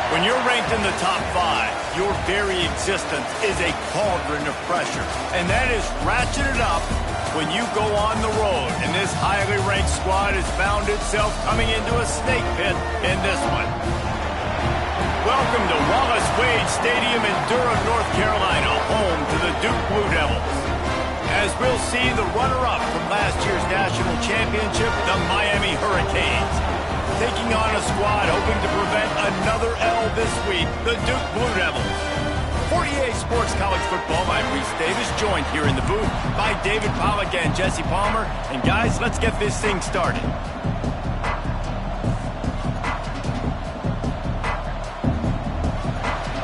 When you're ranked in the top 5, your very existence is a cauldron of pressure. And that is ratcheted up when you go on the road. And this highly ranked squad has found itself coming into a snake pit in this one. Welcome to Wallace Wade Stadium in Durham, North Carolina, home to the Duke Blue Devils. As we'll see the runner-up from last year's national championship, the Miami Hurricanes, taking on a squad hoping to prevent another L this week, the Duke Blue Devils. For EA Sports College Football, I'm Reese Davis, joined here in the booth by David Pollack and Jesse Palmer. And guys, let's get this thing started.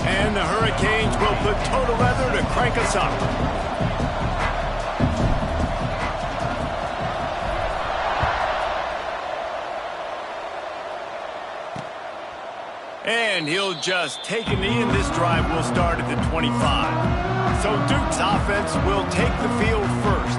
And the Hurricanes will put total leather to crank us up. And he'll just take a knee, and this drive will start at the 25. So Duke's offense will take the field first.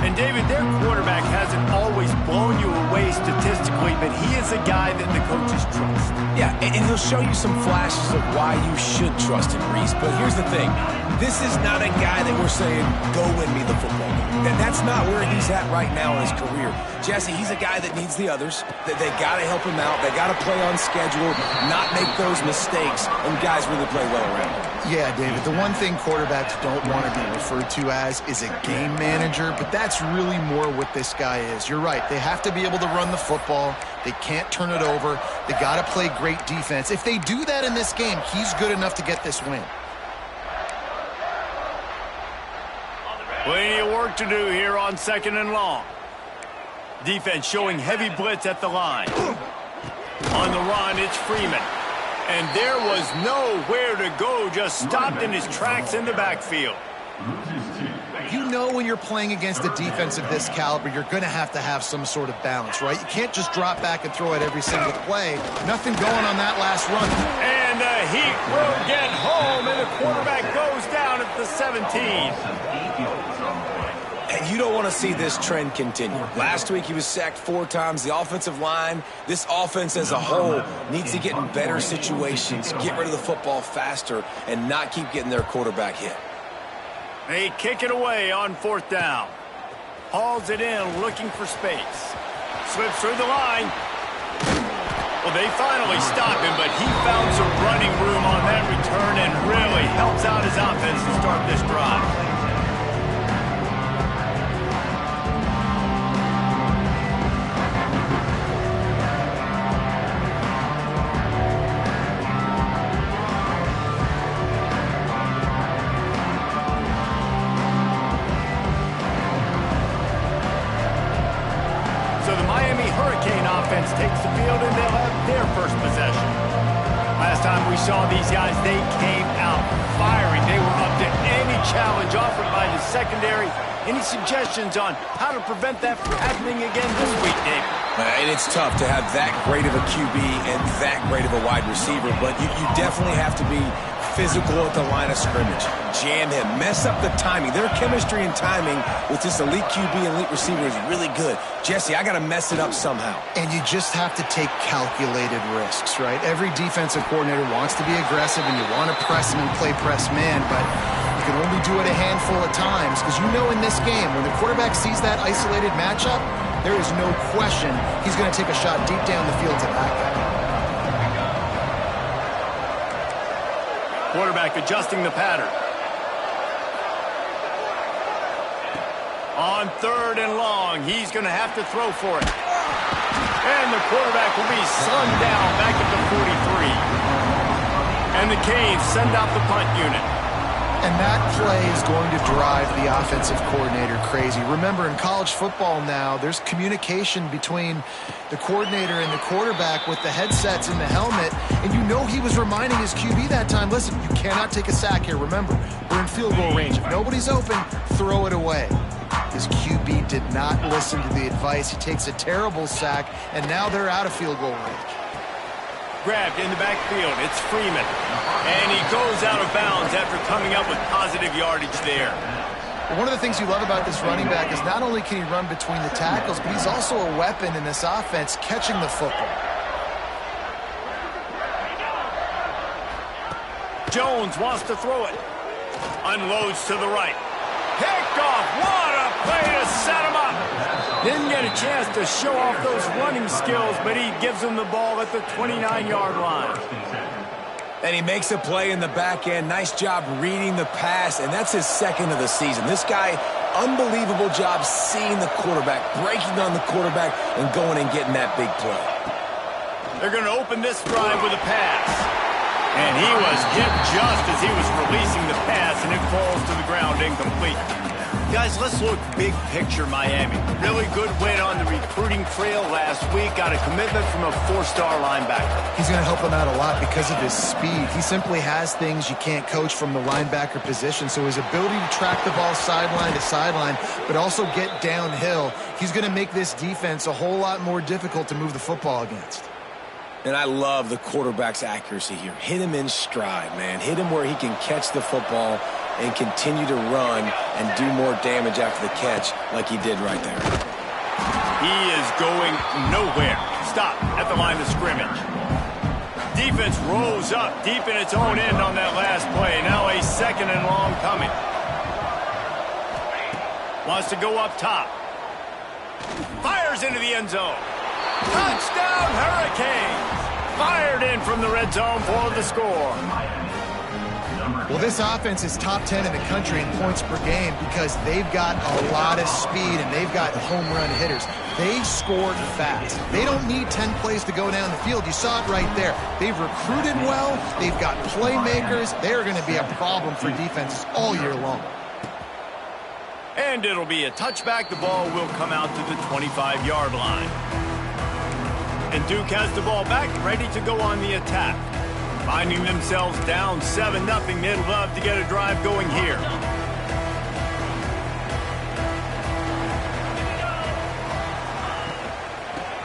And David, their quarterback hasn't always blown you away statistically, but he is a guy that the coaches trust. Yeah, and he'll show you some flashes of why you should trust him, Reese. But here's the thing. This is not a guy that we're saying, go win me the football game. That's not where he's at right now in his career. Jesse, he's a guy that needs the others. That they got to help him out. They got to play on schedule, not make those mistakes, and guys really play well around him. Yeah, David, the one thing quarterbacks don't want to be referred to as is a game manager, but that's really more what this guy is. You're right. They have to be able to run the football. They can't turn it over. They got to play great defense. If they do that in this game, he's good enough to get this win. Plenty of work to do here on 2nd and long. Defense showing heavy blitz at the line. On the run, it's Freeman. And there was nowhere to go, just stopped in his tracks in the backfield. You know when you're playing against a defense of this caliber, you're going to have some sort of balance, right? You can't just drop back and throw it every single play. Nothing going on that last run. And the Heat will get home, and the quarterback goes down at the 17. And you don't want to see this trend continue. Last week he was sacked 4 times. The offensive line, this offense as a whole, needs to get in better situations, get rid of the football faster, and not keep getting their quarterback hit. They kick it away on 4th down. Hauls it in, looking for space. Slips through the line. Well, they finally stop him, but he found some running room on that return and really helps out his offense to start this drive. Takes the field, and they'll have their first possession. Last time we saw these guys, they came out firing. They were up to any challenge offered by the secondary. Any suggestions on how to prevent that from happening again this week, Dave? And it's tough to have that great of a QB and that great of a wide receiver, but you definitely have to be physical at the line of scrimmage. Jam him. Mess up the timing. Their chemistry and timing with this elite QB and elite receiver is really good. Jesse, I got to mess it up somehow. And you just have to take calculated risks, right? Every defensive coordinator wants to be aggressive, and you want to press him and play press man, but you can only do it a handful of times, because you know in this game, when the quarterback sees that isolated matchup, there is no question he's going to take a shot deep down the field to that guy. Quarterback adjusting the pattern. On 3rd and long, he's going to have to throw for it. And the quarterback will be slung down back at the 43. And the Canes send out the punt unit. And that play is going to drive the offensive coordinator crazy. Remember, in college football now, there's communication between the coordinator and the quarterback with the headsets and the helmet. And you know he was reminding his QB that time, listen, you cannot take a sack here. Remember, we're in field goal range. If nobody's open, throw it away. His QB did not listen to the advice. He takes a terrible sack, and now they're out of field goal range. Grabbed in the backfield, it's Freeman. And he goes out of bounds after coming up with positive yardage there. One of the things you love about this running back is not only can he run between the tackles, but he's also a weapon in this offense, catching the football. Jones wants to throw it. Unloads to the right. Picked off. What a play to set him up. Didn't get a chance to show off those running skills, but he gives him the ball at the 29-yard line. And he makes a play in the back end. Nice job reading the pass, and that's his second of the season. This guy, unbelievable job seeing the quarterback, breaking on the quarterback, and going and getting that big play. They're going to open this drive with a pass. And he was hit just as he was releasing the pass, and it falls to the ground incomplete. Guys, let's look big picture Miami. Really good win on the recruiting trail last week. Got a commitment from a 4-star linebacker. He's going to help him out a lot because of his speed. He simply has things you can't coach from the linebacker position. So his ability to track the ball sideline to sideline, but also get downhill, he's going to make this defense a whole lot more difficult to move the football against. And I love the quarterback's accuracy here. Hit him in stride, man. Hit him where he can catch the football and continue to run and do more damage after the catch like he did right there. He is going nowhere. Stop at the line of scrimmage. Defense rolls up deep in its own end on that last play. Now a 2nd and long coming. Wants to go up top. Fires into the end zone. Touchdown Hurricanes! Fired in from the red zone for the score. Well, this offense is top 10 in the country in points per game because they've got a lot of speed and they've got home run hitters. They scored fast. They don't need 10 plays to go down the field. You saw it right there. They've recruited well. They've got playmakers. They're going to be a problem for defenses all year long. And it'll be a touchback. The ball will come out to the 25-yard line. And Duke has the ball back, ready to go on the attack. Finding themselves down 7-0, they'd love to get a drive going here.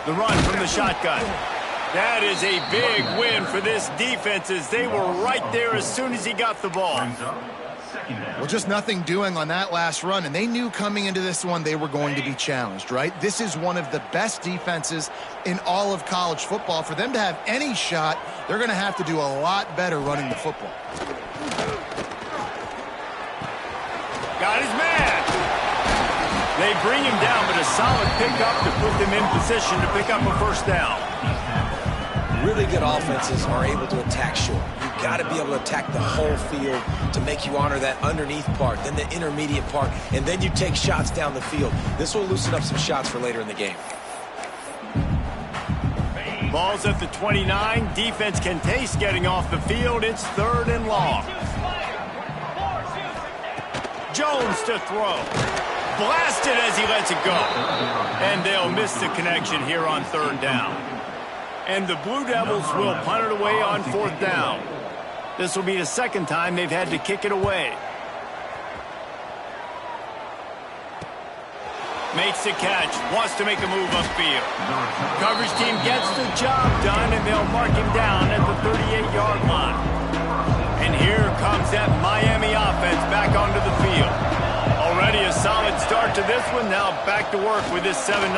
The run from the shotgun. That is a big win for this defense as they were right there as soon as he got the ball. Well, just nothing doing on that last run, and they knew coming into this one they were going to be challenged, right? This is one of the best defenses in all of college football. For them to have any shot, they're going to have to do a lot better running the football. Got his man. They bring him down, but a solid pickup to put them in position to pick up a first down. Really good offenses are able to attack short. You've got to be able to attack the whole field to make you honor that underneath part, then the intermediate part, and then you take shots down the field. This will loosen up some shots for later in the game. Ball's at the 29. Defense can taste getting off the field. It's 3rd and long. Jones to throw. Blasted as he lets it go. And they'll miss the connection here on 3rd down. And the Blue Devils will punt it away on 4th down. This will be the 2nd time they've had to kick it away. Makes the catch, wants to make a move upfield. Coverage team gets the job done, and they'll mark him down at the 38-yard line. And here comes that Miami offense back onto the field. Already a solid start to this one. Now back to work with this 7-0.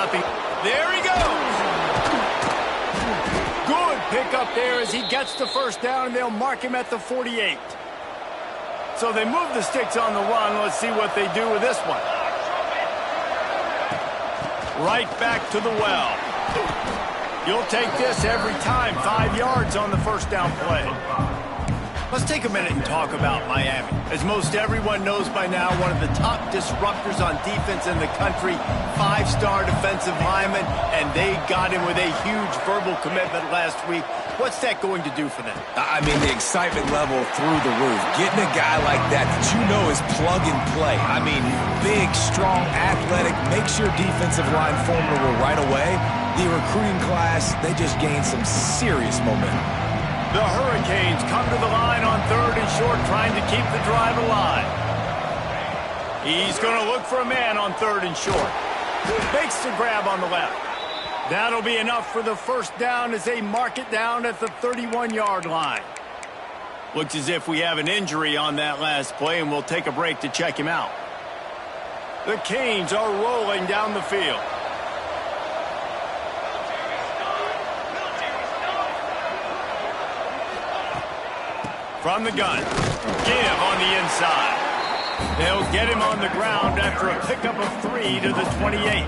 There he goes. Good pick up there as he gets the first down, and they'll mark him at the 48. So they move the sticks on the run. Let's see what they do with this one. Right back to the well. You'll take this every time. 5 yards on the first down play. Let's take a minute and talk about Miami. As most everyone knows by now, one of the top disruptors on defense in the country, 5-star defensive lineman, and they got him with a huge verbal commitment last week. What's that going to do for them? I mean, the excitement level through the roof. Getting a guy like that you know is plug and play. I mean, big, strong, athletic, makes your defensive line formidable right away. The recruiting class, they just gained some serious momentum. The Hurricanes come to the line on 3rd and short, trying to keep the drive alive. He's going to look for a man on 3rd and short. Makes the grab on the left. That'll be enough for the first down as they mark it down at the 31-yard line. Looks as if we have an injury on that last play, and we'll take a break to check him out. The Canes are rolling down the field. From the gun. Give on the inside. They'll get him on the ground after a pickup of 3 to the 28.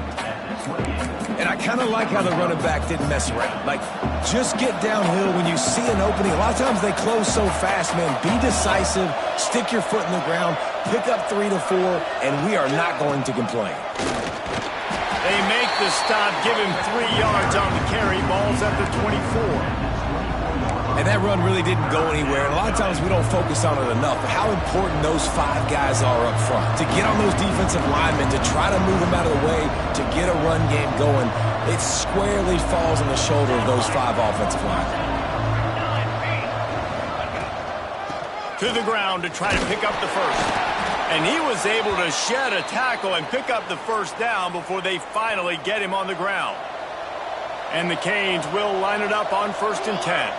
And I kind of like how the running back didn't mess around. Like, just get downhill when you see an opening. A lot of times they close so fast, man. Be decisive, stick your foot in the ground, pick up 3 to 4, and we are not going to complain. They make the stop, give him 3 yards on the carry. Ball's at the 24. And that run really didn't go anywhere. And a lot of times we don't focus on it enough. But how important those 5 guys are up front. To get on those defensive linemen, to try to move them out of the way, to get a run game going, it squarely falls on the shoulder of those 5 offensive linemen. To the ground to try to pick up the first. And he was able to shed a tackle and pick up the first down before they finally get him on the ground. And the Canes will line it up on 1st and 10.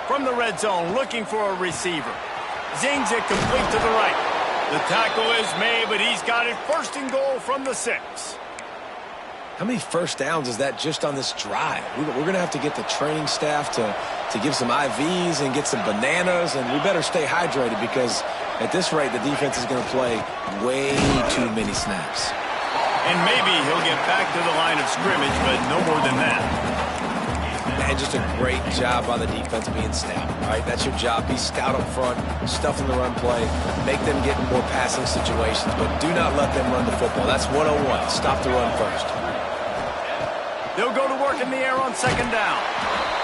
From the red zone, looking for a receiver. Zings it complete to the right. The tackle is made, but he's got it 1st and goal from the 6. How many first downs is that just on this drive? We're going to have to get the training staff to give some IVs and get some bananas, and we better stay hydrated because at this rate, the defense is going to play way too many snaps. And maybe he'll get back to the line of scrimmage, but no more than that. And just a great job by the defense being stout. All right, that's your job. Be stout up front, stuff in the run play, make them get in more passing situations, but do not let them run the football. That's 101. Stop the run first. They'll go to work in the air on 2nd down.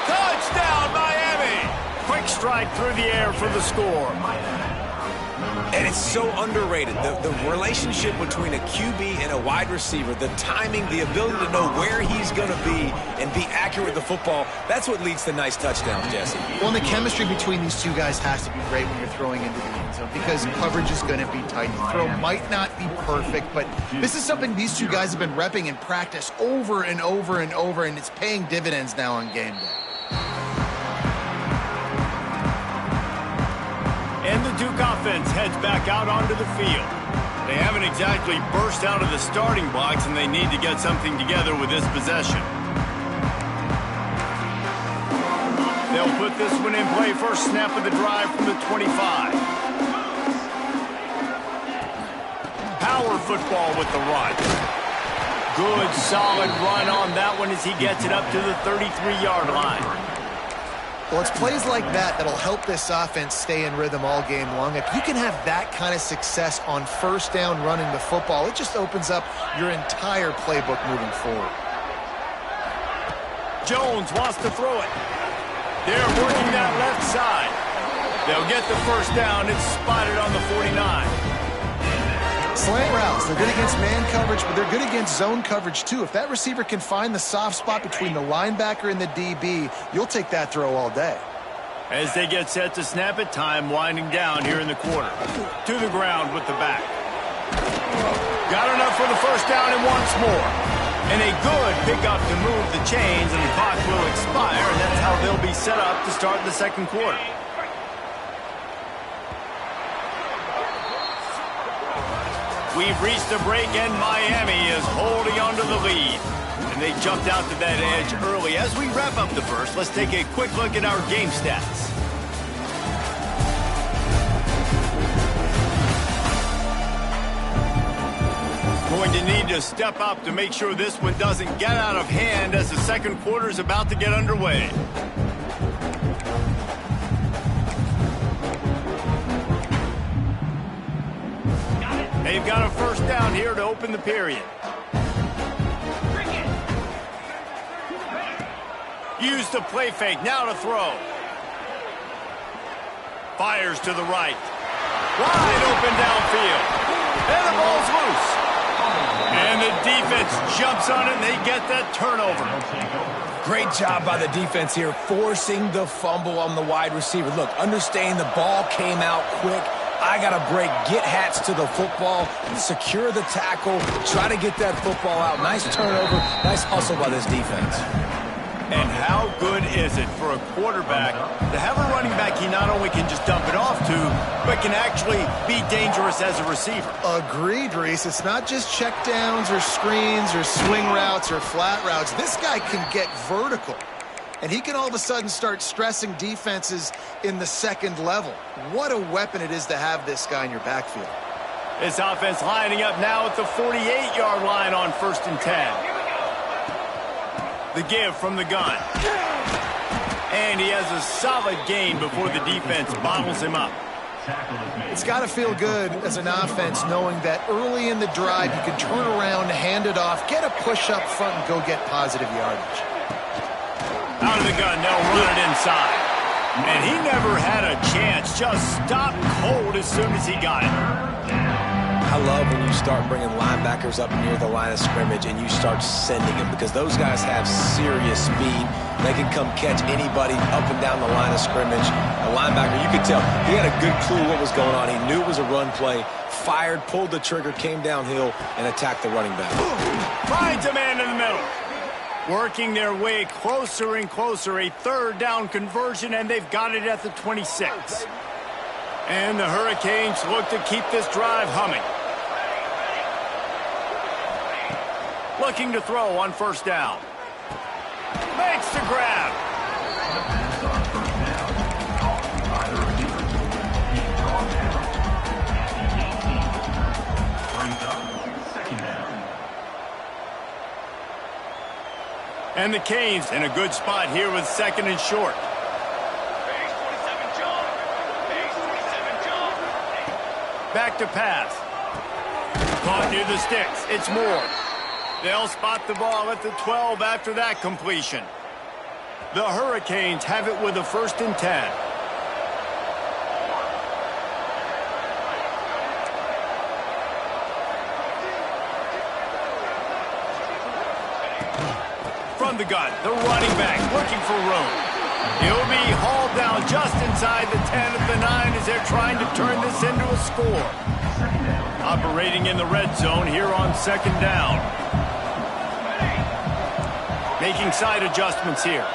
Touchdown, Miami! Quick strike through the air for the score. And it's so underrated. The relationship between a QB and a wide receiver, the timing, the ability to know where he's going to be and be accurate with the football, that's what leads to nice touchdowns, Jesse. Well, and the chemistry between these 2 guys has to be great when you're throwing into the end zone because coverage is going to be tight. The throw might not be perfect, but this is something these 2 guys have been repping in practice over and over and over, and it's paying dividends now on game day. And the Duke offense heads back out onto the field. They haven't exactly burst out of the starting blocks, and they need to get something together with this possession. They'll put this one in play. First snap of the drive from the 25. Power football with the run. Good, solid run on that one as he gets it up to the 33-yard line. Well, it's plays like that that'll help this offense stay in rhythm all game long. If you can have that kind of success on 1st down running the football, it just opens up your entire playbook moving forward. Jones wants to throw it. They're working that left side. They'll get the first down. It's spotted on the 49. Slant routes, they're good against man coverage, but they're good against zone coverage too. If that receiver can find the soft spot between the linebacker and the DB, you'll take that throw all day. As they get set to snap it, time winding down here in the quarter. To the ground with the back. Got enough for the first down and once more. And a good pickup to move the chains, and the clock will expire, and that's how they'll be set up to start the 2nd quarter. We've reached the break, and Miami is holding on to the lead. And they jumped out to that edge early. As we wrap up the first, let's take a quick look at our game stats. Going to need to step up to make sure this one doesn't get out of hand as the 2nd quarter is about to get underway. They've got a first down here to open the period. Use the play fake, now to throw. Fires to the right. Wide open downfield. And the ball's loose. And the defense jumps on it, and they get that turnover. Great job by the defense here, forcing the fumble on the wide receiver. Look, understanding the ball came out quick. I got to break, get hats to the football, secure the tackle, try to get that football out. Nice turnover, nice hustle by this defense. And how good is it for a quarterback to have a running back he not only can just dump it off to, but can actually be dangerous as a receiver? Agreed, Reese. It's not just check downs or screens or swing routes or flat routes. This guy can get vertical. and he can all of a sudden start stressing defenses in the second level. What a weapon it is to have this guy in your backfield. This offense lining up now at the 48-yard line on 1st and 10. The give from the gun. And he has a solid gain before the defense bottles him up. It's got to feel good as an offense knowing that early in the drive you can turn around, hand it off, get a push up front, and go get positive yardage. Out of the gun, they'll run it inside. And he never had a chance, just stopped cold as soon as he got it. I love when you start bringing linebackers up near the line of scrimmage and you start sending them, because those guys have serious speed. They can come catch anybody up and down the line of scrimmage. A linebacker, you could tell, he had a good clue what was going on. He knew it was a run play, fired, pulled the trigger, came downhill, and attacked the running back. Finds a man in the middle. Working their way closer and closer, a 3rd down conversion, and they've got it at the 26. And the Hurricanes look to keep this drive humming. Looking to throw on 1st down. Makes the grab. And the Canes in a good spot here with 2nd and short. Back to pass. Caught near the sticks. It's Moore. They'll spot the ball at the 12 after that completion. The Hurricanes have it with a 1st and 10. From the gun, the running back looking for room. He'll be hauled down just inside the 10 of the 9 as they're trying to turn this into a score. Operating in the red zone here on 2nd down. Making side adjustments here.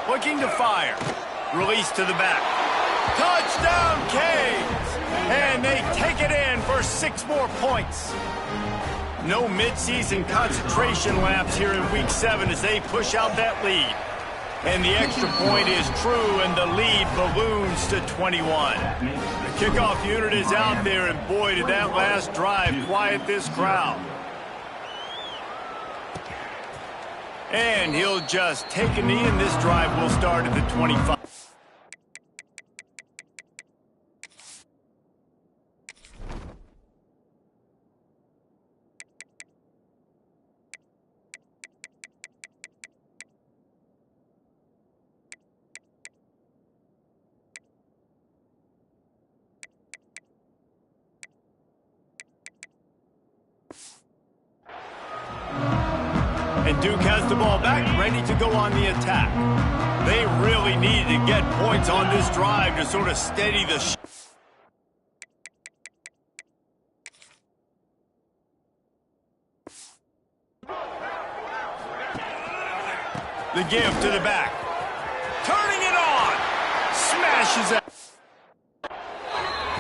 Looking to fire. Release to the back. Touchdown, Canes! And they take it in for 6 more points. No midseason concentration laps here in Week 7 as they push out that lead. And the extra point is true, and the lead balloons to 21. The kickoff unit is out there, and boy, did that last drive quiet this crowd. And he'll just take a knee, and this drive will start at the 25. And Duke has the ball back, ready to go on the attack. They really needed to get points on this drive to sort of steady the ship. The give to the back. Turning it on. Smashes it.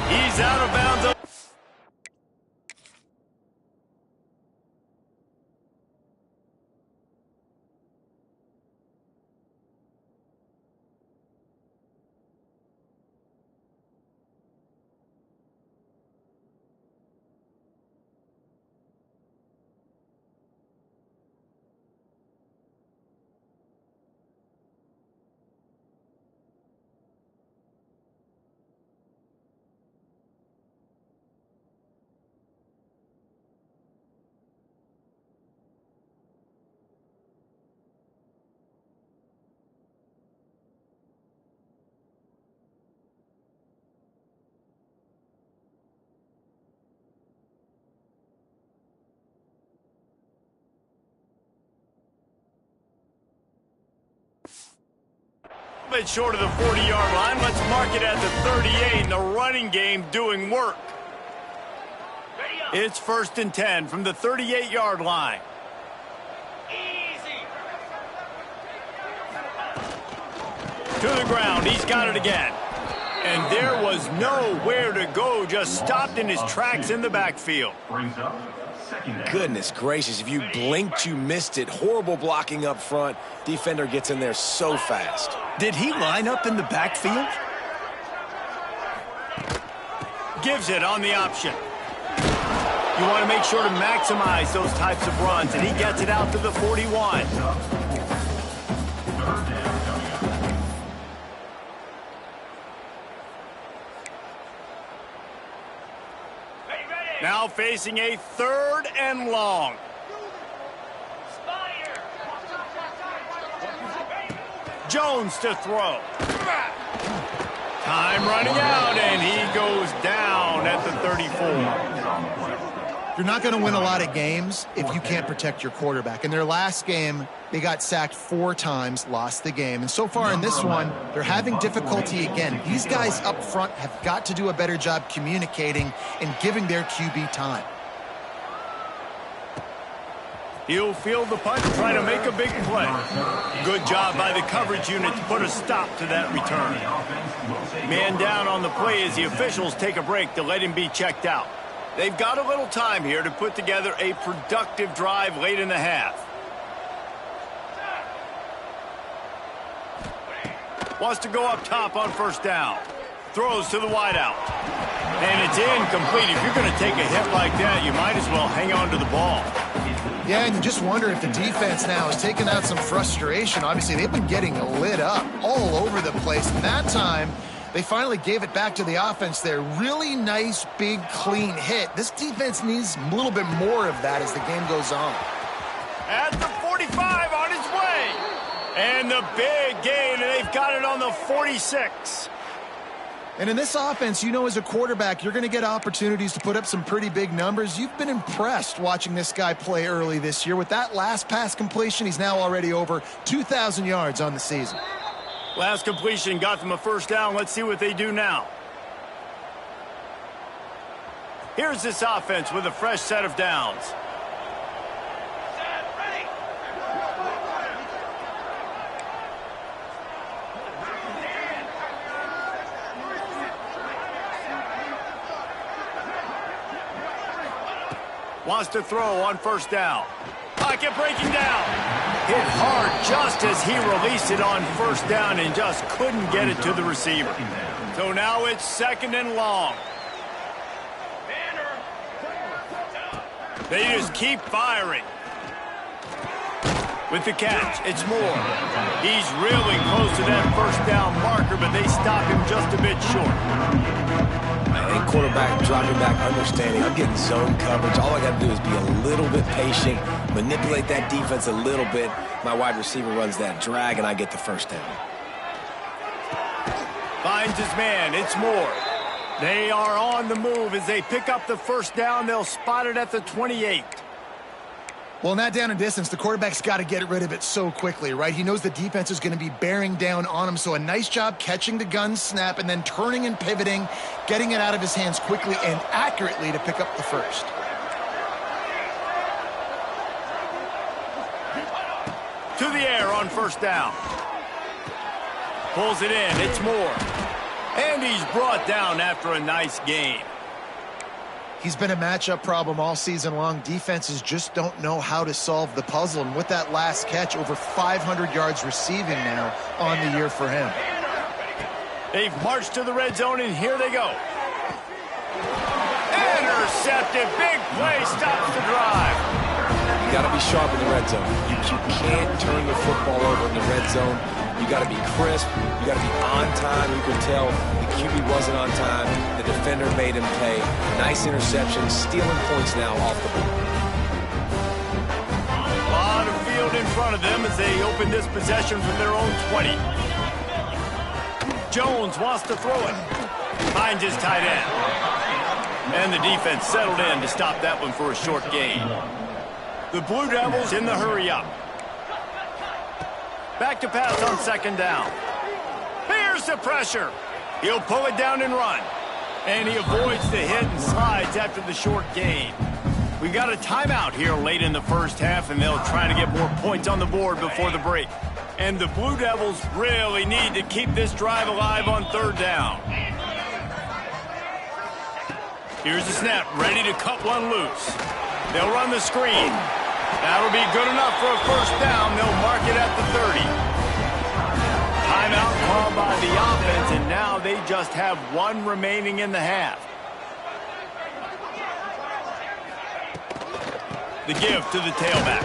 He's out of bounds. Bit short of the 40-yard line. Let's mark it at the 38, and the running game doing work. It's 1st and 10 from the 38-yard line. Easy. To the ground. He's got it again. And there was nowhere to go. Just stopped in his tracks in the backfield. Brings up Goodness gracious, if you blinked, you missed it. Horrible blocking up front. Defender gets in there so fast. Did he line up in the backfield? Gives it on the option. You want to make sure to maximize those types of runs, and he gets it out to the 41. Now facing a 3rd and long. Jones to throw. Time running out, and he goes down at the 34. You're not going to win a lot of games if you can't protect your quarterback. In their last game, they got sacked 4 times, lost the game. And so far in this one, they're having difficulty again. These guys up front have got to do a better job communicating and giving their QB time. He'll field the punt, try to make a big play. Good job by the coverage unit to put a stop to that return. Man down on the play as the officials take a break to let him be checked out. They've got a little time here to put together a productive drive late in the half. Wants to go up top on 1st down. Throws to the wideout. And it's incomplete. If you're going to take a hit like that, you might as well hang on to the ball. Yeah, and you just wonder if the defense now has taken out some frustration. Obviously, they've been getting lit up all over the place. And that time, they finally gave it back to the offense there. Really nice, big, clean hit. This defense needs a little bit more of that as the game goes on. At the 45, on his way. And the big gain, and they've got it on the 46. And in this offense, you know, as a quarterback, you're going to get opportunities to put up some pretty big numbers. You've been impressed watching this guy play early this year. With that last pass completion, he's now already over 2,000 yards on the season. Last completion got them a 1st down. Let's see what they do now. Here's this offense with a fresh set of downs. Wants to throw on 1st down. Pocket breaking down. Hit hard just as he released it on 1st down and just couldn't get it to the receiver. So now it's 2nd and long. They just keep firing. With the catch, it's Moore. He's really close to that 1st down marker, but they stop him just a bit short. And quarterback dropping back, understanding I'm getting zone coverage. All I got to do is be a little bit patient, manipulate that defense a little bit. My wide receiver runs that drag, and I get the 1st down. Finds his man. It's Moore. They are on the move as they pick up the 1st down. They'll spot it at the 28. Well, in that down and distance, the quarterback's got to get rid of it so quickly, right? He knows the defense is going to be bearing down on him, so a nice job catching the gun snap and then turning and pivoting, getting it out of his hands quickly and accurately to pick up the 1st. To the air on 1st down. Pulls it in. It's Moore. And he's brought down after a nice gain. He's been a matchup problem all season long. Defenses just don't know how to solve the puzzle. And with that last catch, over 500 yards receiving now on the year for him. They've marched to the red zone, and here they go. Intercepted. Big play stops the drive. You got to be sharp in the red zone. You can't turn the football over in the red zone. You got to be crisp. You got to be on time. You can tell the QB wasn't on time. The defender made him pay. Nice interception, stealing points now off the board. A lot of field in front of them as they open this possession from their own 20. Jones wants to throw it. Finds his tight end. And the defense settled in to stop that one for a short gain. The Blue Devils in the hurry up. Back to pass on 2nd down. Here's the pressure. He'll pull it down and run. And he avoids the hit and slides after the short gain. We got a timeout here late in the 1st half, and they'll try to get more points on the board before the break. And the Blue Devils really need to keep this drive alive on 3rd down. Here's the snap, ready to cut one loose. They'll run the screen. That'll be good enough for a first down. They'll mark it at the 30. Timeout called by the offense, and now they just have one remaining in the half. The give to the tailback.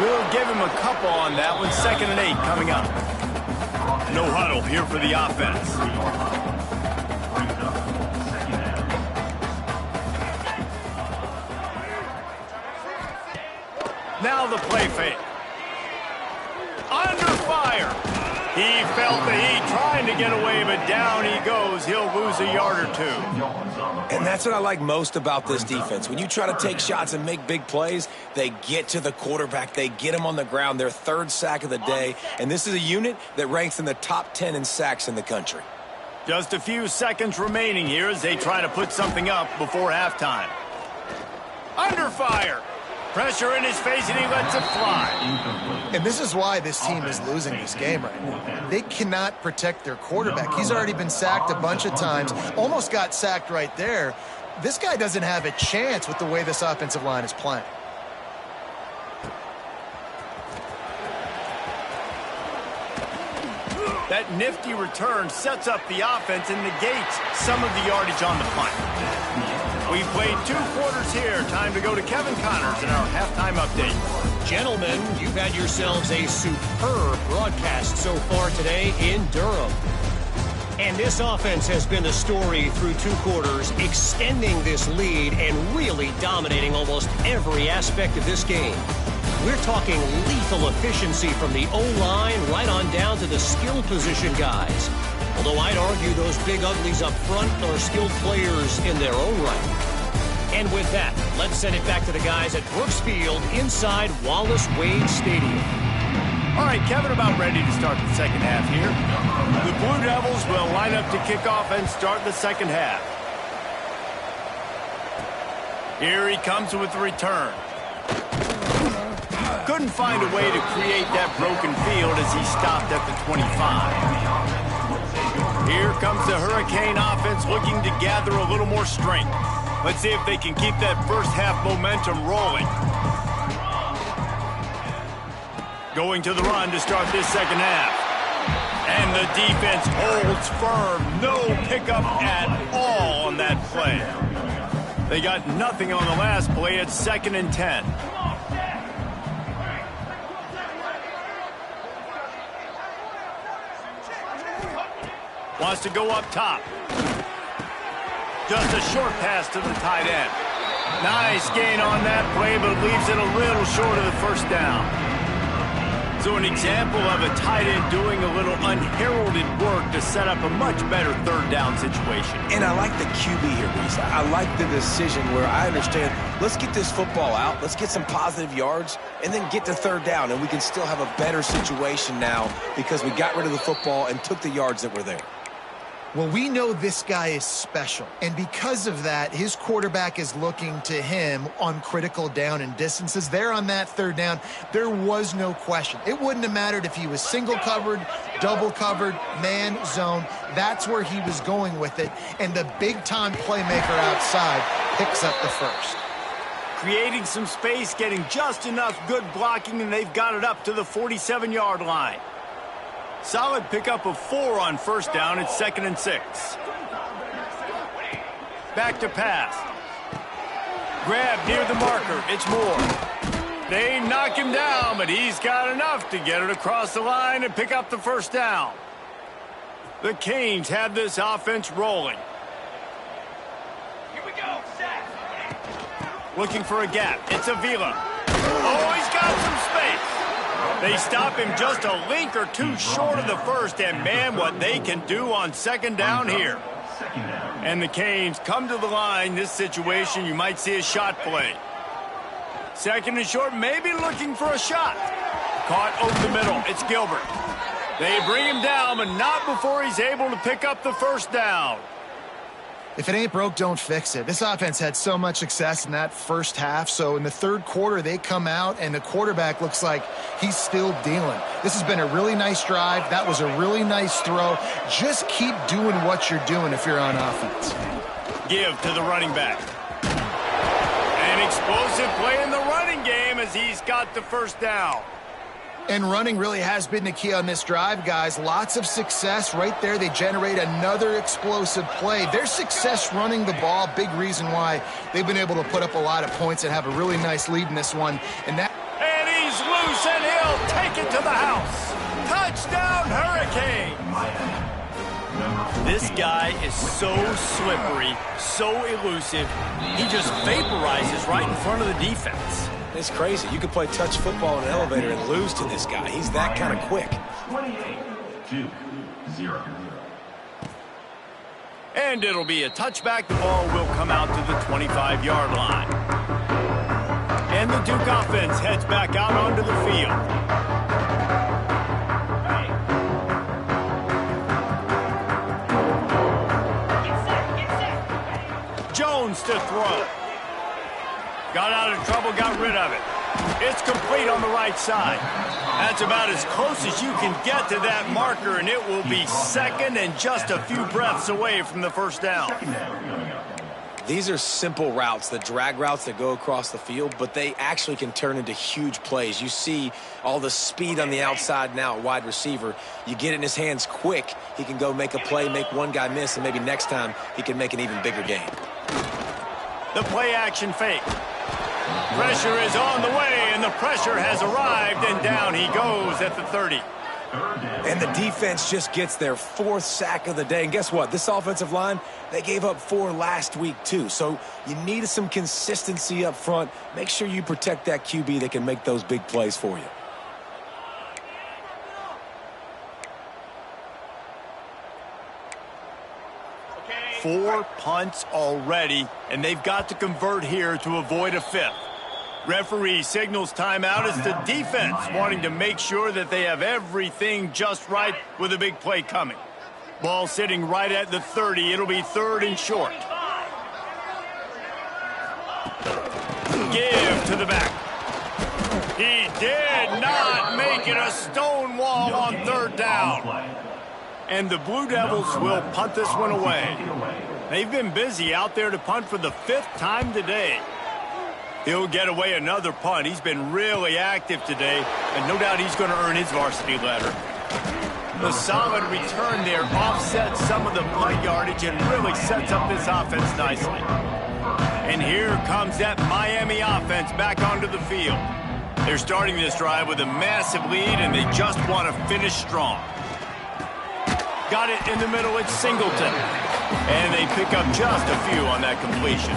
We'll give him a couple on that one. 2nd and 8 coming up. No huddle here for the offense. Now the play fake. Under fire. He felt the heat trying to get away, but down he goes. He'll lose a yard or 2. And that's what I like most about this defense. When you try to take shots and make big plays, they get to the quarterback. They get him on the ground. Their 3rd sack of the day. And this is a unit that ranks in the top 10 in sacks in the country. Just a few seconds remaining here as they try to put something up before halftime. Under fire. Pressure in his face, and he lets it fly. And this is why this team is losing this game right now. They cannot protect their quarterback. He's already been sacked a bunch of times, almost got sacked right there. This guy doesn't have a chance with the way this offensive line is playing. That nifty return sets up the offense and negates some of the yardage on the punt. We've played 2 quarters here. Time to go to Kevin Connors in our halftime update. Gentlemen, you've had yourselves a superb broadcast so far today in Durham. And this offense has been the story through 2 quarters, extending this lead and really dominating almost every aspect of this game. We're talking lethal efficiency from the O-line right on down to the skill position guys. Although I'd argue those big uglies up front are skilled players in their own right. And with that, let's send it back to the guys at Brooks Field inside Wallace Wade Stadium. All right, Kevin, about ready to start the second half here. The Blue Devils will line up to kick off and start the second half. Here he comes with the return. Couldn't find a way to create that broken field as he stopped at the 25. Here comes the Hurricane offense looking to gather a little more strength. Let's see if they can keep that first half momentum rolling. Going to the run to start this second half. And the defense holds firm. No pickup at all on that play. They got nothing on the last play. It's 2nd and 10. Wants to go up top. Just a short pass to the tight end. Nice gain on that play, but leaves it a little short of the first down. So an example of a tight end doing a little unheralded work to set up a much better 3rd down situation. And I like the QB here, Reese. I like the decision where I understand, let's get this football out, let's get some positive yards, and then get to 3rd down, and we can still have a better situation now because we got rid of the football and took the yards that were there. Well, we know this guy is special, and because of that, his quarterback is looking to him on critical down and distances. There on that 3rd down, there was no question. It wouldn't have mattered if he was single covered, double covered, man, zone. That's where he was going with it, and the big-time playmaker outside picks up the first. Creating some space, getting just enough good blocking, and they've got it up to the 47-yard line. Solid pickup of 4 on first down. It's 2nd and 6. Back to pass. Grab near the marker. It's Moore. They knock him down, but he's got enough to get it across the line and pick up the first down. The Canes have this offense rolling. Here we go. Looking for a gap. It's Avila. Oh, he's got some space. They stop him just a link or 2 short of the first, and man, what they can do on 2nd down here. And the Canes come to the line. This situation, you might see a shot play. 2nd and short, maybe looking for a shot. Caught over the middle. It's Gilbert. They bring him down, but not before he's able to pick up the first down. If it ain't broke, don't fix it. This offense had so much success in that first half, so in the 3rd quarter, they come out, and the quarterback looks like he's still dealing. This has been a really nice drive. That was a really nice throw. Just keep doing what you're doing if you're on offense. Give to the running back. And An explosive play in the running game as he's got the first down. And running really has been the key on this drive, guys. Lots of success right there. They generate another explosive play. Their success running the ball, big reason why they've been able to put up a lot of points and have a really nice lead in this one. And he's loose, and he'll take it to the house. Touchdown, Hurricane. This guy is so slippery, so elusive. He just vaporizes right in front of the defense. It's crazy. You could play touch football in an elevator and lose to this guy. He's that kind of quick. 28-2-0. And it'll be a touchback. The ball will come out to the 25-yard line. And the Duke offense heads back out onto the field. Jones to throw. Got out of trouble, got rid of it. It's complete on the right side. That's about as close as you can get to that marker, and it will be second and just a few breaths away from the first down. These are simple routes, the drag routes that go across the field, but they actually can turn into huge plays. You see all the speed on the outside now at wide receiver. You get it in his hands quick, he can go make a play, make one guy miss, and maybe next time he can make an even bigger gain. The play action fake. Pressure is on the way, and the pressure has arrived, and down he goes at the 30. And the defense just gets their fourth sack of the day. And guess what? This offensive line, they gave up 4 last week too. So you need some consistency up front. Make sure you protect that QB that can make those big plays for you. Four punts already, and they've got to convert here to avoid a fifth. Referee signals timeout as the defense wanting to make sure that they have everything just right with a big play coming. Ball sitting right at the 30. It'll be third and short. Give to the back. He did not make it a stone wall on third down. And the Blue Devils will punt this one away. They've been busy out there to punt for the 5th time today. He'll get away another punt. He's been really active today, and no doubt he's going to earn his varsity letter. The solid return there offsets some of the punt yardage and really sets up this offense nicely. And here comes that Miami offense back onto the field. They're starting this drive with a massive lead, and they just want to finish strong. Got it in the middle, it's Singleton. And they pick up just a few on that completion.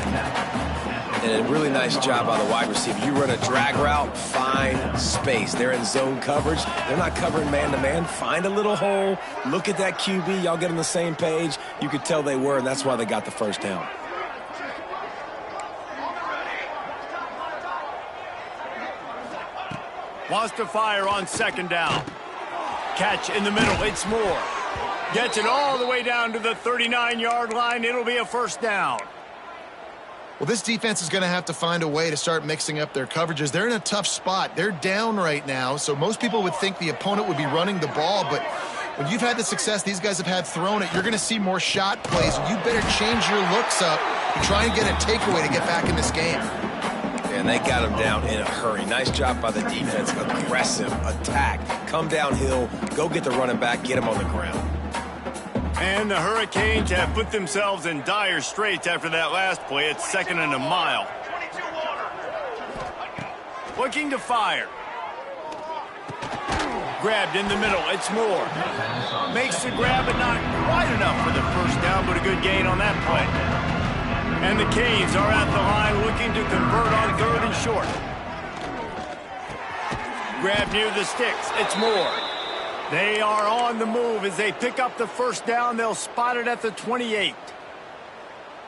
And a really nice job by the wide receiver. You run a drag route, find space. They're in zone coverage. They're not covering man-to-man. Find a little hole. Look at that QB. Y'all get on the same page. You could tell they were, and that's why they got the first down. Wants to fire on second down. Catch in the middle. It's Moore. Gets it all the way down to the 39-yard line. It'll be a first down. Well, this defense is going to have to find a way to start mixing up their coverages. They're in a tough spot. They're down right now, so most people would think the opponent would be running the ball, but when you've had the success these guys have had throwing it, you're going to see more shot plays. You better change your looks up and try and get a takeaway to get back in this game. And they got him down in a hurry. Nice job by the defense. Aggressive attack. Come downhill, go get the running back, get him on the ground. And the Hurricanes have put themselves in dire straits after that last play. It's second and a mile. Looking to fire. Grabbed in the middle. It's Moore. Makes the grab, but not quite enough for the first down, but a good gain on that play. And the Canes are at the line looking to convert on third and short. Grab near the sticks. It's Moore. They are on the move as they pick up the first down. They'll spot it at the 28.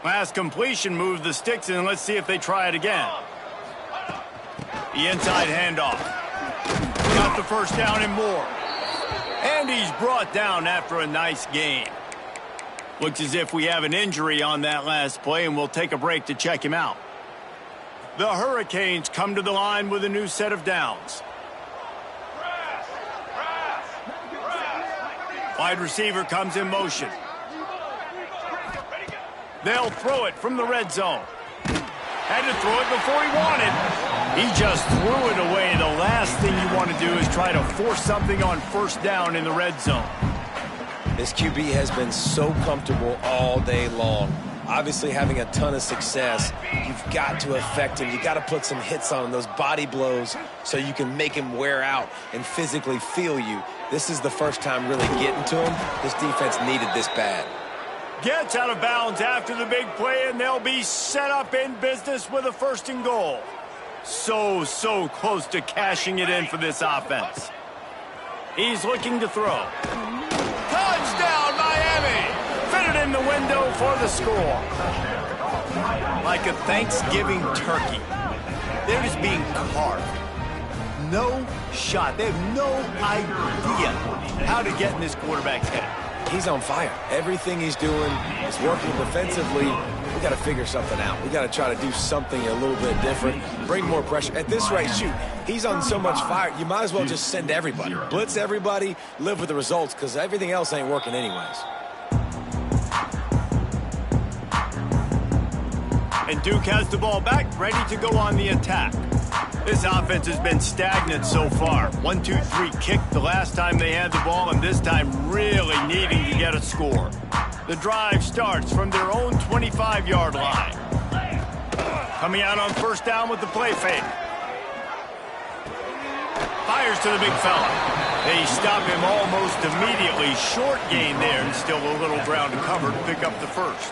Last completion moved the sticks, and let's see if they try it again. The inside handoff. Got the first down and more. And he's brought down after a nice gain. Looks as if we have an injury on that last play, and we'll take a break to check him out. The Hurricanes come to the line with a new set of downs. Wide receiver comes in motion. They'll throw it from the red zone. Had to throw it before he wanted. He just threw it away. The last thing you want to do is try to force something on first down in the red zone. This QB has been so comfortable all day long. Obviously having a ton of success. You've got to affect him. You've got to put some hits on him, those body blows, so you can make him wear out and physically feel you. This is the first time really getting to him. This defense needed this bad. Gets out of bounds after the big play, and they'll be set up in business with a 1st and goal. So close to cashing it in for this offense. He's looking to throw. Touchdown, Miami! Fitted in the window for the score. Like a Thanksgiving turkey. They're just being carved. No shot. They have no idea how to get in this quarterback's head. He's on fire. Everything he's doing is working defensively. We got to figure something out. We got to try to do something a little bit different, bring more pressure. At this rate, shoot, he's on so much fire, you might as well just send everybody. Blitz everybody, live with the results, because everything else ain't working anyways. And Duke has the ball back, ready to go on the attack. This offense has been stagnant so far. 1-2-3 kick the last time they had the ball, and this time really needing to get a score. The drive starts from their own 25-yard line. Coming out on first down with the play fake. Fires to the big fella. They stop him almost immediately. Short gain there, and still a little ground to cover to pick up the first.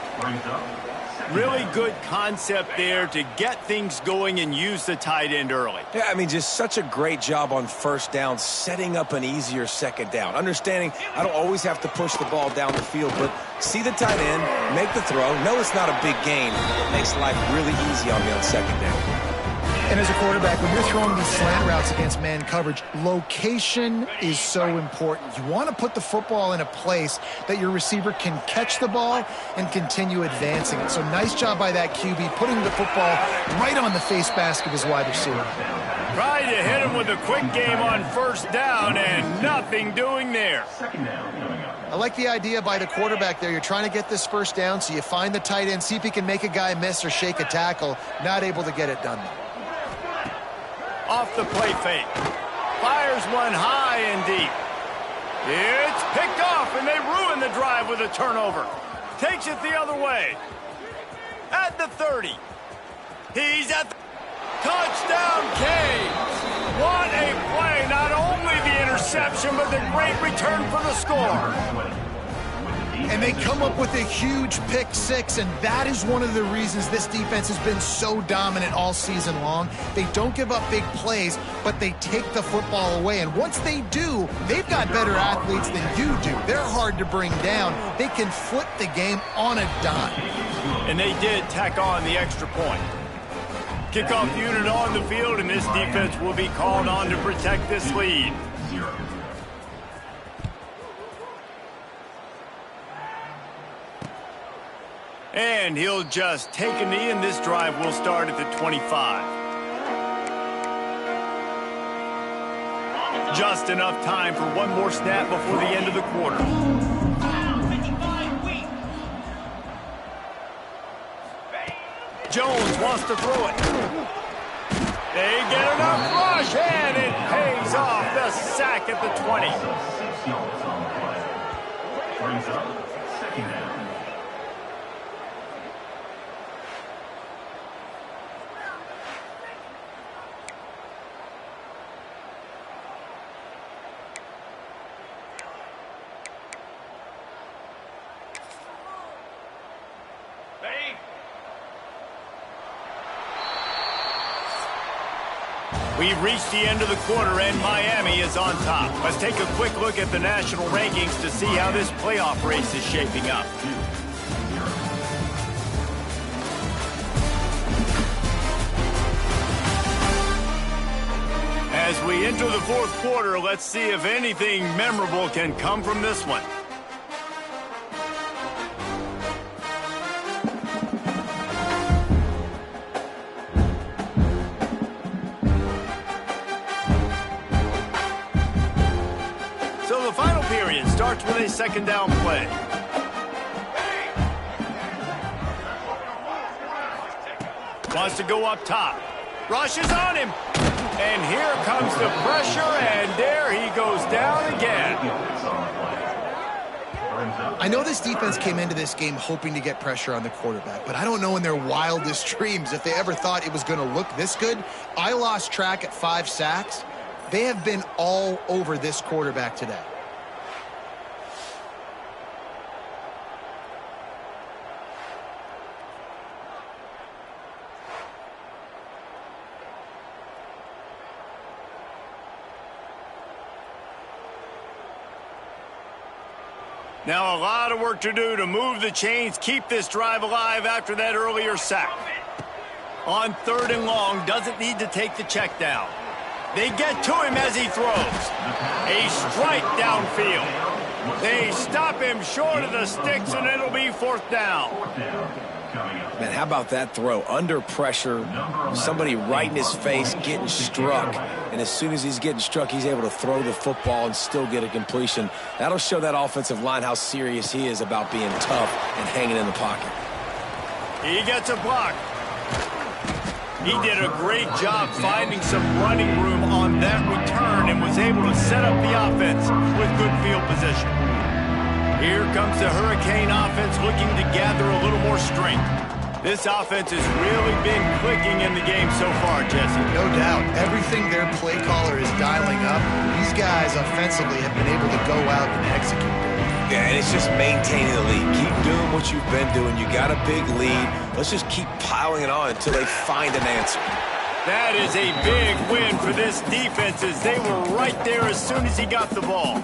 Really good concept there to get things going and use the tight end early. Yeah, I mean, just such a great job on first down, setting up an easier second down. Understanding I don't always have to push the ball down the field, but see the tight end, make the throw. No, it's not a big gain. It makes life really easy on me on second down. And as a quarterback, when you're throwing these slant routes against man coverage, location is so important. You want to put the football in a place that your receiver can catch the ball and continue advancing it. So nice job by that QB, putting the football right on the face mask of his wide receiver. Tried to hit him with a quick game on first down, and nothing doing there. I like the idea by the quarterback there. You're trying to get this first down, so you find the tight end, see if he can make a guy miss or shake a tackle. Not able to get it done, though. Off the play fake. Fires one high and deep. It's picked off, and they ruin the drive with a turnover. Takes it the other way. At the 30. He's at the touchdown, Canes. What a play. Not only the interception, but the great return for the score. And they come up with a huge pick six, and that is one of the reasons this defense has been so dominant all season long. They don't give up big plays, but they take the football away. And once they do, they've got better athletes than you do. They're hard to bring down. They can flip the game on a dime. And they did tack on the extra point. Kickoff unit on the field, and this defense will be called on to protect this lead. And he'll just take a knee, and this drive will start at the 25. Just enough time for one more snap before the end of the quarter. Jones wants to throw it. They get enough rush, and it pays off. The sack at the 20. Brings up second down. We've reached the end of the quarter, and Miami is on top. Let's take a quick look at the national rankings to see how this playoff race is shaping up. As we enter the fourth quarter, let's see if anything memorable can come from this one. Starts with a second down play. Wants to go up top. Rushes on him. And here comes the pressure, and there he goes down again. I know this defense came into this game hoping to get pressure on the quarterback, but I don't know in their wildest dreams if they ever thought it was going to look this good. I lost track at 5 sacks. They have been all over this quarterback today. Now a lot of work to do to move the chains, keep this drive alive after that earlier sack. On 3rd and long, doesn't need to take the check down. They get to him as he throws. A strike downfield. They stop him short of the sticks, and it'll be 4th down. Man, how about that throw? Under pressure, somebody right in his face getting struck. And as soon as he's getting struck, he's able to throw the football and still get a completion. That'll show that offensive line how serious he is about being tough and hanging in the pocket. He gets a block. He did a great job finding some running room on that return and was able to set up the offense with good field position. Here comes the Hurricane offense looking to gather a little more strength. This offense has really been clicking in the game so far, Jesse. No doubt. Everything their play caller is dialing up, these guys offensively have been able to go out and execute. Yeah, and it's just maintaining the lead. Keep doing what you've been doing. You got a big lead. Let's just keep piling it on until they find an answer. That is a big win for this defense as they were right there as soon as he got the ball.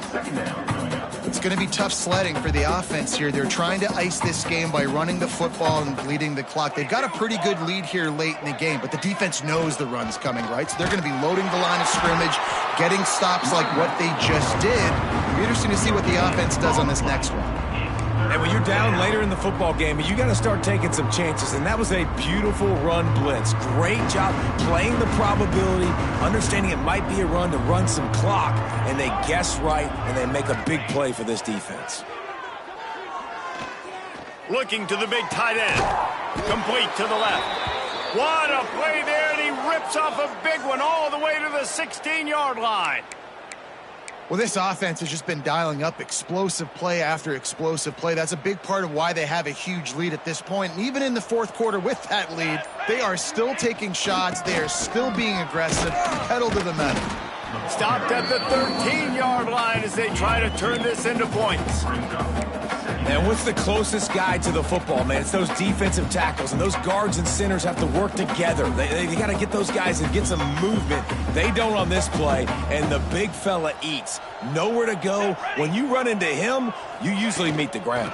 It's going to be tough sledding for the offense here. They're trying to ice this game by running the football and bleeding the clock. They've got a pretty good lead here late in the game, but the defense knows the run's coming, right? So they're going to be loading the line of scrimmage, getting stops like what they just did. It'll be interesting to see what the offense does on this next one. And when you're down later in the football game, you got to start taking some chances. And that was a beautiful run blitz. Great job playing the probability, understanding it might be a run to run some clock, and they guess right, and they make a big play for this defense. Looking to the big tight end. Complete to the left. What a play there, and he rips off a big one all the way to the 16-yard line. Well, this offense has just been dialing up explosive play after explosive play. That's a big part of why they have a huge lead at this point. And even in the 4th quarter with that lead, they are still taking shots. They are still being aggressive, pedal to the metal. Stopped at the 13-yard line as they try to turn this into points. And what's the closest guy to the football, man? It's those defensive tackles, and those guards and centers have to work together. They got to get those guys and get some movement. They don't on this play, and the big fella eats. Nowhere to go. When you run into him, you usually meet the ground.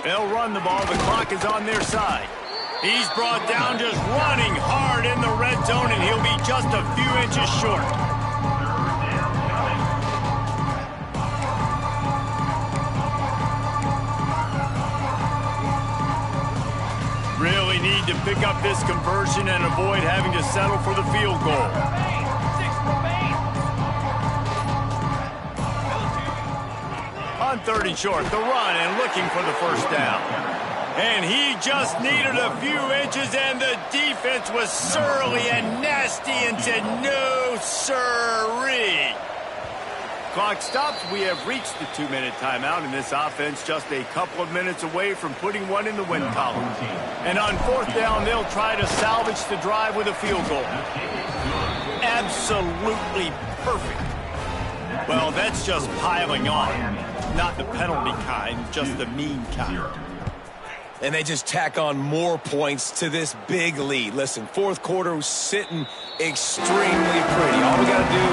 They'll run the ball. The clock is on their side. He's brought down just running hard in the red zone, and he'll be just a few inches short. Really need to pick up this conversion and avoid having to settle for the field goal. On 3rd and short, the run and looking for the 1st down. And he just needed a few inches, and the defense was surly and nasty and said, no, sirree. Clock stops. We have reached the 2-minute timeout, and this offense just a couple of minutes away from putting one in the win column. And on 4th down, they'll try to salvage the drive with a field goal. Absolutely perfect. Well, that's just piling on. Not the penalty kind, just the mean kind. And they just tack on more points to this big lead. Listen, 4th quarter was sitting extremely pretty. All we got to do,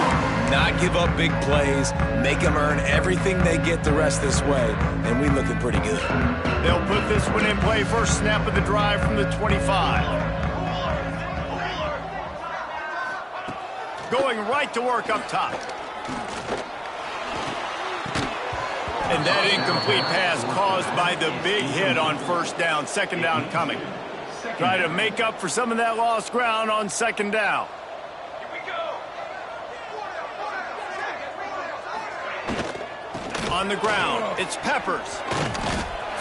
not give up big plays, make them earn everything they get the rest this way, and we looking pretty good. They'll put this one in play. First snap of the drive from the 25. Going right to work up top. And that incomplete pass caused by the big hit on 1st down. 2nd down coming. Try to make up for some of that lost ground on 2nd down. On the ground, it's Peppers.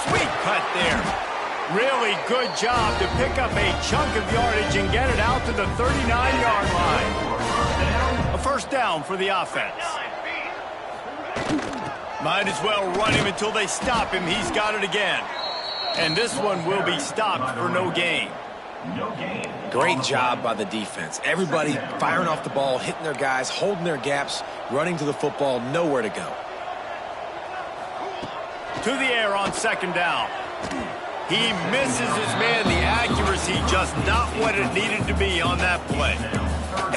Sweet cut there. Really good job to pick up a chunk of yardage and get it out to the 39-yard line. A first down for the offense. Might as well run him until they stop him. He's got it again. And this one will be stopped for no gain. Great job by the defense. Everybody firing off the ball, hitting their guys, holding their gaps, running to the football, nowhere to go. To the air on second down. He misses his man. The accuracy just not what it needed to be on that play.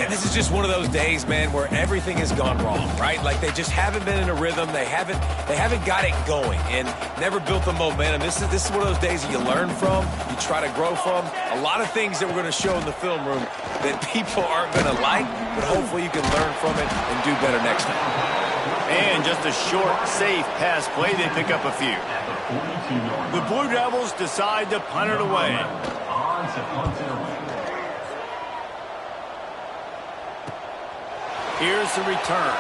And this is just one of those days, man, where everything has gone wrong, right? Like they just haven't been in a rhythm. They haven't got it going and never built the momentum. This is one of those days that you learn from, you try to grow from. A lot of things that we're going to show in the film room that people aren't going to like, but hopefully you can learn from it and do better next time. And just a short, safe pass play. They pick up a few. The Blue Devils decide to punt it away. Here's the return.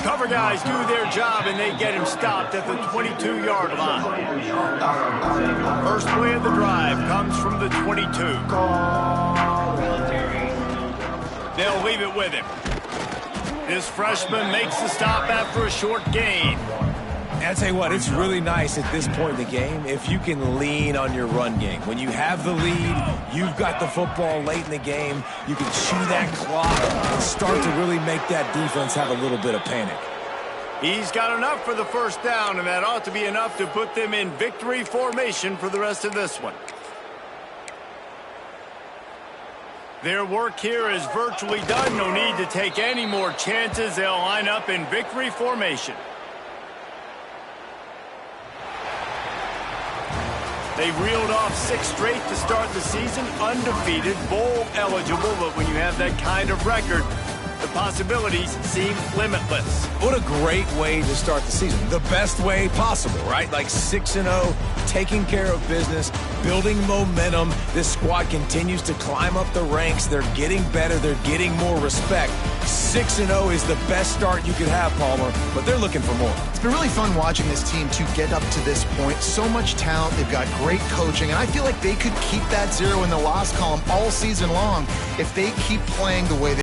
Cover guys do their job, and they get him stopped at the 22-yard line. First play of the drive comes from the 22. They'll leave it with him. This freshman makes the stop after a short gain. I'll tell you what, it's really nice at this point in the game if you can lean on your run game. When you have the lead, you've got the football late in the game, you can chew that clock and start to really make that defense have a little bit of panic. He's got enough for the first down, and that ought to be enough to put them in victory formation for the rest of this one. Their work here is virtually done. No need to take any more chances. They'll line up in victory formation. They reeled off 6 straight to start the season, undefeated, bowl eligible, but when you have that kind of record, the possibilities seem limitless. What a great way to start the season. The best way possible, right? Like 6-0, taking care of business, building momentum. This squad continues to climb up the ranks. They're getting better. They're getting more respect. 6-0 is the best start you could have, Palmer, but they're looking for more. It's been really fun watching this team to get up to this point. So much talent. They've got great coaching, and I feel like they could keep that 0 in the loss column all season long if they keep playing the way they